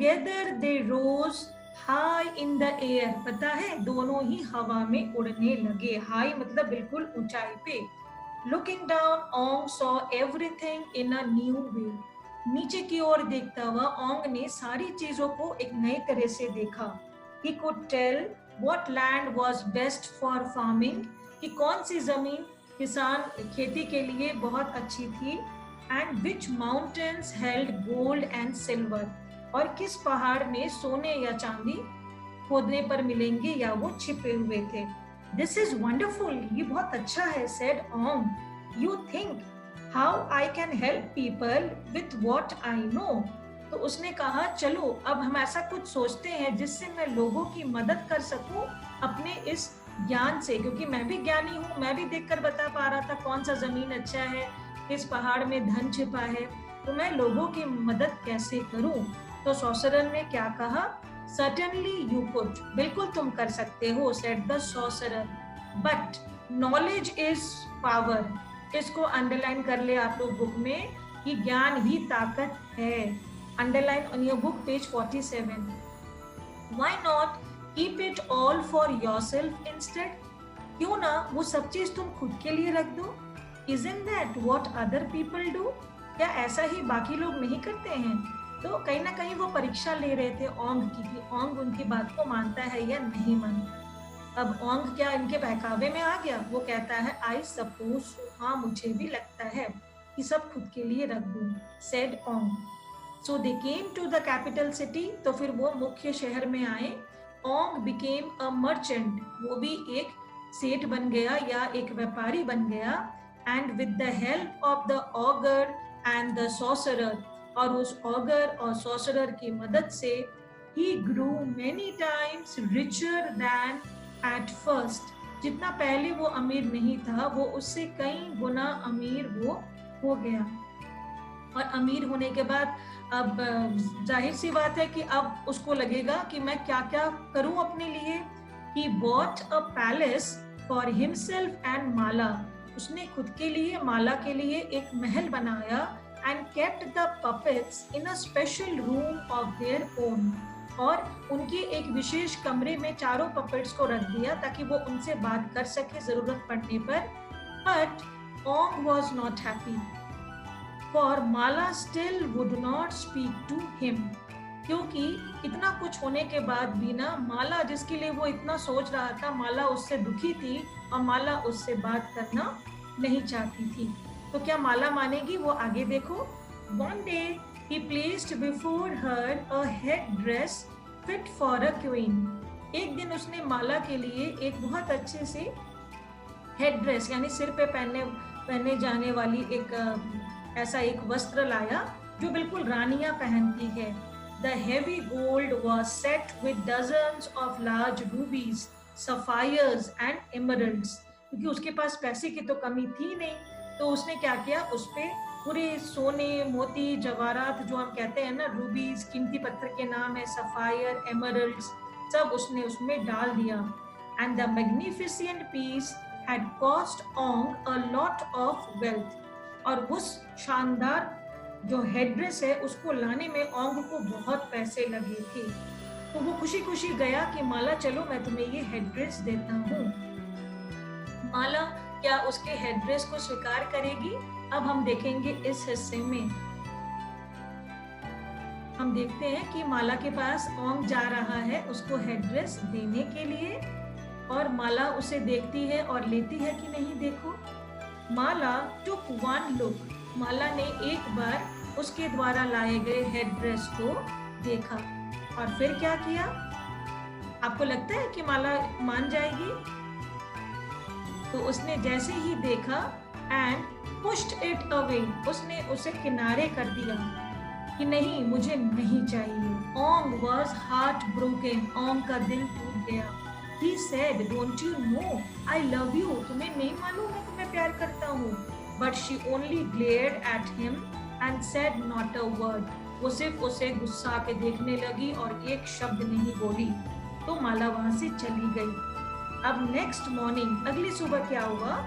Together they rose high in the air. पता है, दोनों ही हवा में उड़ने लगे। हाई मतलब बिल्कुल ऊंचाई पे। Looking down Ong saw everything in a new way. नीचे की ओर देखता हुआ ओंग ने सारी चीजों को एक नई तरह से देखा। He could tell what land was best for farming, कि कौन सी जमीन किसान खेती के लिए बहुत अच्छी थी, and which mountains held gold and silver, और किस पहाड़ में सोने या चांदी खोदने पर मिलेंगे या वो छिपे हुए थे। This is wonderful, ये बहुत अच्छा है, said Ong. You think how I can help people with what I know. तो उसने कहा चलो अब हम ऐसा कुछ सोचते हैं जिससे मैं लोगों की मदद कर सकूं अपने इस ज्ञान से, क्योंकि मैं भी ज्ञानी हूँ। मैं भी देखकर बता पा रहा था कौन सा जमीन अच्छा है, किस पहाड़ में धन छिपा है, तो मैं लोगों की मदद कैसे करूं। तो सॉर्सरर ने क्या कहा, सर्टेनली यू कुड, बिल्कुल तुम कर सकते हो, said the sorcerer, but knowledge is power. इसको अंडरलाइन कर ले आप लोग बुक में कि ज्ञान ही ताकत है। Underline on your book, page 47. Why not keep it all for yourself instead? क्यों ना वो सब चीज तुम खुद के लिए रख दो? Isn't that what other people do? क्या ऐसा ही बाकी लोग नहीं करते हैं? तो कहीं ना कहीं वो परीक्षा ले रहे थे ओंग की कि ओंग उनकी बात को मानता है या नहीं मानता। अब ओंग क्या इनके बहकावे में आ गया? वो कहता है आई सपोज, हाँ मुझे भी लगता है कि सब खुद के लिए रख दूं, said Onge. So they came to the capital city, तो फिर वो मुख्य शहर में आए। Ong became a merchant, वो भी एक सेठ बन गया या एक व्यापारी बन गया। And with the help of the augur and the sorcerer, और उस augur और sorcerer की मदद से he grew many times richer than at first. जितना पहले वो अमीर नहीं था, वो उससे कई गुना अमीर वो हो गया। और अमीर होने के बाद अब जाहिर सी बात है कि अब उसको लगेगा कि मैं क्या क्या करूं अपने लिए। He bought a palace for himself and माला, उसने खुद के लिए माला के लिए एक महल बनाया। and kept the puppets in a special room of their own, और उनके एक विशेष कमरे में चारों पपेट्स को रख दिया ताकि वो उनसे बात कर सके जरूरत पड़ने पर। But Ong was not happy, for Mala still would not speak to him, क्योंकि इतना कुछ होने के बाद भी ना माला, जिसके लिए वो इतना सोच रहा था, माला उससे दुखी थी और माला उससे बात करना नहीं चाहती थी। तो क्या माला मानेगी? वो आगे देखो। One day he placed before her a head dress fit for a queen. एक दिन उसने माला के लिए एक बहुत अच्छे से हेड ड्रेस यानी सिर पे पहने जाने वाली ऐसा एक वस्त्र लाया जो बिल्कुल रानियां पहनती है। The heavy gold was set with dozens of large rubies, sapphires and emeralds. क्योंकि उसके पास पैसे की तो कमी थी नहीं, तो उसने क्या किया, उस पे पूरे सोने, मोती, जवाहरात जो हम कहते हैं ना, रूबीज कीमती पत्थर के नाम है, सफायर, एमरल्ड्स, सब उसने उसमें डाल दिया। And the magnificent piece had cost Ong a lot of wealth. और उस शानदार जो हेड्रेस है उसको लाने में ओंग को बहुत पैसे लगे थे। तो वो खुशी खुशी गया कि माला चलो मैं तुम्हें ये हेड्रेस देता हूँ। माला क्या उसके हेड्रेस को स्वीकार करेगी? अब हम देखेंगे इस हिस्से में। हम देखते हैं कि माला के पास ओंग जा रहा है उसको हेड्रेस देने के लिए, और माला उसे देखती है और लेती है कि नहीं। देखो, माला took one look, माला ने एक बार उसके द्वारा लाए गए हेड ड्रेस को देखा और फिर क्या किया? आपको लगता है कि माला मान जाएगी? तो उसने जैसे ही देखा एंड pushed it away, उसने उसे किनारे कर दिया कि नहीं, मुझे नहीं चाहिए। Ong was heartbroken, ओंग का दिल टूट गया। He said, "Don't you know I love you? तुम्हें नहीं मालूम मैं तुम्हें प्यार करता हूँ?" But she only glared at him and said not a word. वो सिर्फ उसे गुस्सा के देखने लगी और एक शब्द नहीं बोली। तो माला वहां से चली गई। अब नेक्स्ट मॉर्निंग, अगली सुबह क्या हुआ?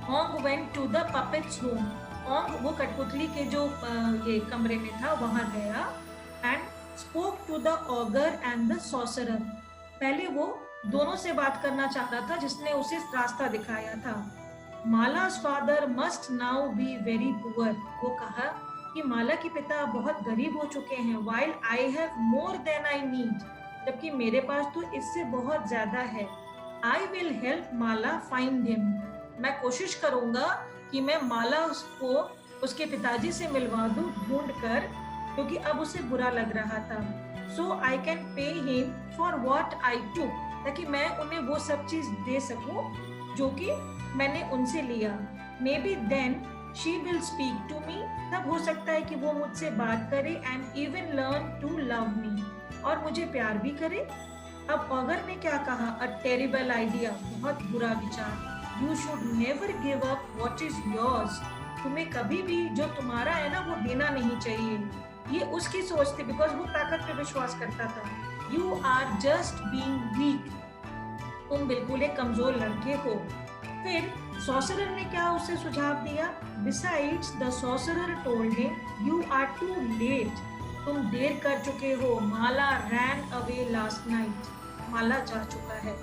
Ong went to the puppet's room. Ong वो कठपुतली के जो ये कमरे में था वहां गया। And spoke to the augur and the sorcerer. पहले वो दोनों से बात करना चाहता था जिसने उसे रास्ता दिखाया था. Mala's father must now be very poor. वो कहा कि माला के पिता बहुत गरीब हो चुके हैं. While I have more than I need. जबकि मेरे पास तो इससे बहुत ज्यादा है. I will help Mala find him. मैं कोशिश करूंगा कि मैं माला उसको उसके पिताजी से मिलवा दूं ढूंढ कर, क्योंकि अब उसे बुरा लग रहा था. So I can pay him for what I took. ताकि मैं उन्हें वो सब चीज दे सकूं जो कि मैंने उनसे लिया. Maybe then she will speak to me. तब हो सकता है कि वो मुझसे बात करे and even learn to love me. और मुझे प्यार भी करे. अब ऑगर ने क्या कहा? A terrible idea. बहुत बुरा विचार. You should never give up what is yours. तुम्हें कभी भी जो तुम्हारा है ना वो देना नहीं चाहिए. ये उसकी सोच थी, बिकॉज वो ताकत पे विश्वास करता था. You are just being weak. तुम बिल्कुल एक कमजोर लड़के हो. फिर सॉर्सरर ने क्या उसे सुझाव दिया? Besides, the sorcerer told him, you are too late. तुम देर कर चुके हो. माला ran away last night. माला जा चुका है.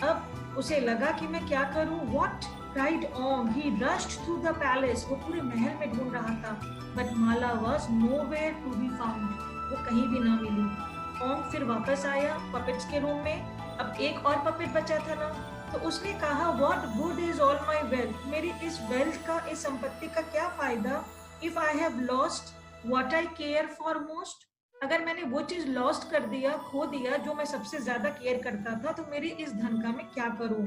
अब उसे लगा कि मैं क्या करूं? What? cried Ong. He rushed through the palace. वो पूरे महल में ढूंढ रहा था. But Mala was nowhere to be found. वो कहीं भी ना मिली. Ong फिर वापस आया पपेट्स के रूम में. अब एक और पपेट बचा था ना, तो उसने कहा What good is all my wealth? मेरी इस वेल्थ का, इस संपत्ति का क्या फायदा? If I have lost what I care for most. अगर मैंने वो चीज लॉस्ट कर दिया, खो दिया जो मैं सबसे ज्यादा केयर करता था, तो मेरे इस धन का मैं क्या करूं?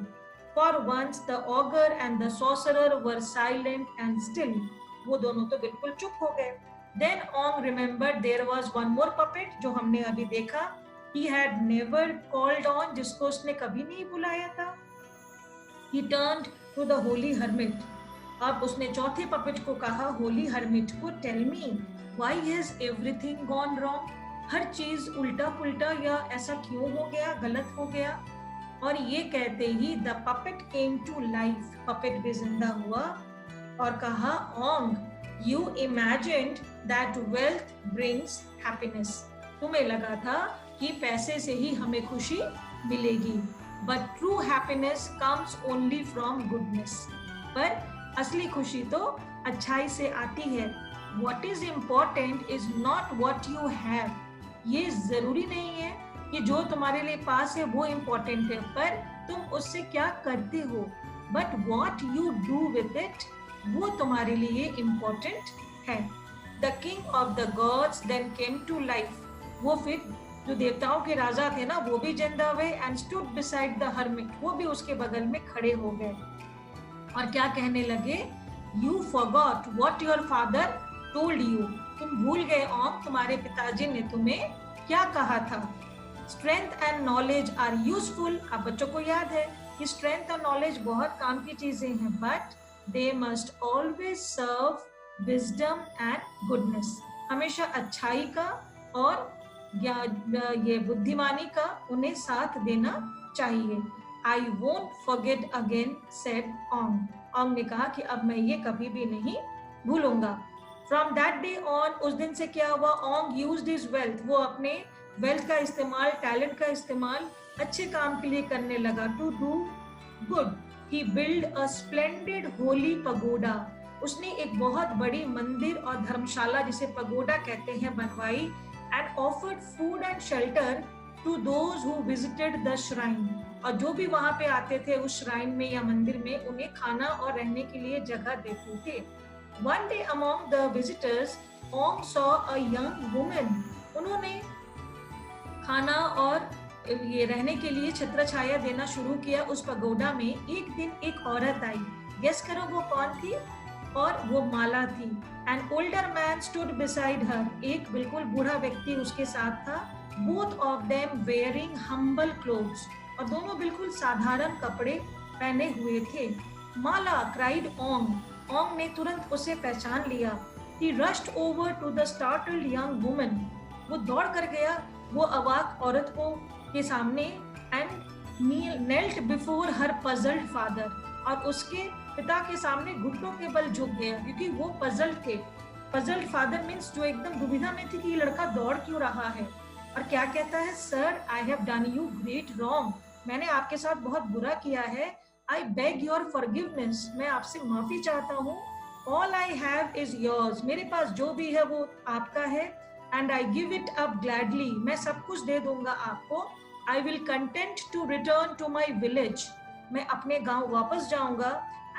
For once the augur and the sorcerer were silent and still. वो दोनों तो बिल्कुल चुप हो गए. Then Ong remembered there was one more puppet जो हमने अभी देखा. He had never called on, जिसको उसने कभी नहीं बुलाया था. He turned to the holy hermit. अब उसने चौथे पपेट को कहा होली हर्मिट को, tell me why has everything gone wrong. हर चीज उल्टा पुल्टा या ऐसा क्यों हो गया, गलत हो गया. और ये कहते ही the puppet came to life. Puppet भी जिंदा हुआ और कहा Ong you imagined that wealth brings happiness. तुम्हें लगा था कि पैसे से ही हमें खुशी मिलेगी. But true happiness comes only from goodness. पर असली खुशी तो अच्छाई से आती है. What is important is not what you have. ये जरूरी नहीं है कि जो तुम्हारे लिए पास है वो इम्पोर्टेंट है, पर तुम उससे क्या करते हो. But what you do with it, वो तुम्हारे लिए इम्पोर्टेंट है. The king of the gods then came to life. वो फिर जो देवताओं के राजा थे ना, वो भी जिंदा हुए and stood beside the hermit. वो भी उसके बगल में खड़े हो गए और क्या कहने लगे? You forgot what your father told you. तुम भूल गए ओंग, तुम्हारे पिताजी ने तुम्हें क्या कहा था. Strength and knowledge are useful. अब बच्चों को याद है कि strength और knowledge बहुत काम की चीजें हैं, but they must always serve wisdom and goodness. हमेशा अच्छाई का और ये बुद्धिमानी का उन्हें साथ देना चाहिए. I won't forget again, said Ong. Ong ने कहा कि अब मैं ये कभी भी नहीं भूलूंगा. From that day on, उस दिन से क्या हुआ? Ong used his wealth. वो अपने वेल्थ का इस्तेमाल, टैलेंट का इस्तेमाल अच्छे काम के लिए करने लगा. To do good, he built a splendid holy pagoda. उसने एक बहुत बड़ी मंदिर और धर्मशाला, जिसे पगोडा कहते हैं, बनवाई. And offered food and shelter to those who visited the shrine. और जो भी वहां पे आते थे उस श्राइन में या मंदिर में, उन्हें खाना और रहने के लिए जगह देते थे. One day among the visitors, Ong saw a young woman. उन्होंने खाना और ये रहने के लिए छत्र छाया देना शुरू किया उस पगोडा में. एक दिन एक औरत आई. गेस करो वो कौन थी? और वो माला थी. An older man stood beside her. एक बिल्कुल बूढ़ा व्यक्ति उसके साथ था. Both of them wearing humble clothes. और दोनों बिल्कुल साधारण कपड़े पहने हुए थे. माला cried Ong. Ong ने तुरंत उसे पहचान लिया. He rushed over to the startled young woman. वो दौड़ कर गया वो अवाक औरत को के सामने and knelt before her puzzled father. और उसके पिता के सामने घुटनों के बल झुक गया क्योंकि वो पजल थे. Puzzled father means जो एकदम दुविधा में थी कि ये लड़का दौड़ क्यों रहा है, और क्या कहता है, sir I have done you great wrong, मैंने आपके साथ बहुत बुरा किया है, आई बेग योर फॉरगिवनेस, मैं आपसे माफी चाहता हूँ, all I have is yours, मेरे पास जो भी है वो आपका है, and I give it up gladly, मैं सब कुछ दे दूंगा आपको, I will content to return to my village, मैं अपने गांव वापस जाऊंगा,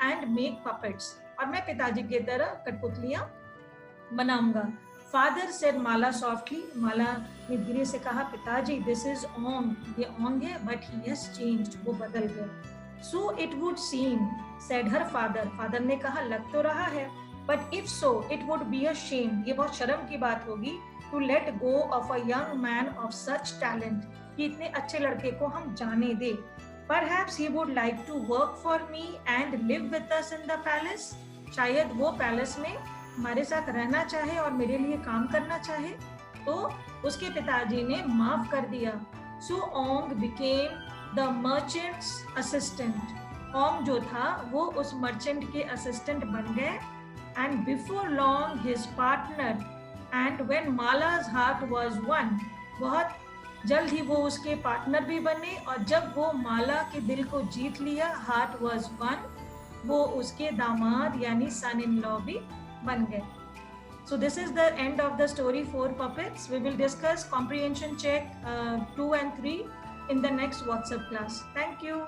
एंड मेक पपेट्स, और मैं पिताजी की तरह कठपुतलियां बनाऊंगा। फादर सेड माला सॉफ्टली, माला ने धीरे से कहा, पिताजी दिस इज ओंग, ये ओंग है, बट ही हैज चेंज्ड, वो बदल गया। So it would seem, said her father, father ने कहा लग तो रहा है, but if so it would be a shame, ये बहुत शर्म की बात होगी, to let go of a young man of such talent, कि इतने अच्छे लड़के को हम जाने दे। Perhaps he would like to work for me and live with us in the palace, शायद वो पैलेस में हमारे साथ रहना चाहे और मेरे लिए काम करना चाहे। तो उसके पिताजी ने माफ कर दिया। So Ong became the merchant's assistant, ओंग जो था वो उस मर्चेंट के असिस्टेंट बन गए, and before long his partner, and when Mala's heart was won, बहुत जल्द ही वो उसके पार्टनर भी बने, और जब वो माला के दिल को जीत लिया, हार्ट वाज वन, वो उसके दामाद यानी सन इन लॉ भी बन गए। So this is the end of the story 4 puppets. We will discuss comprehension check 2 and 3 in the next WhatsApp class. Thank you.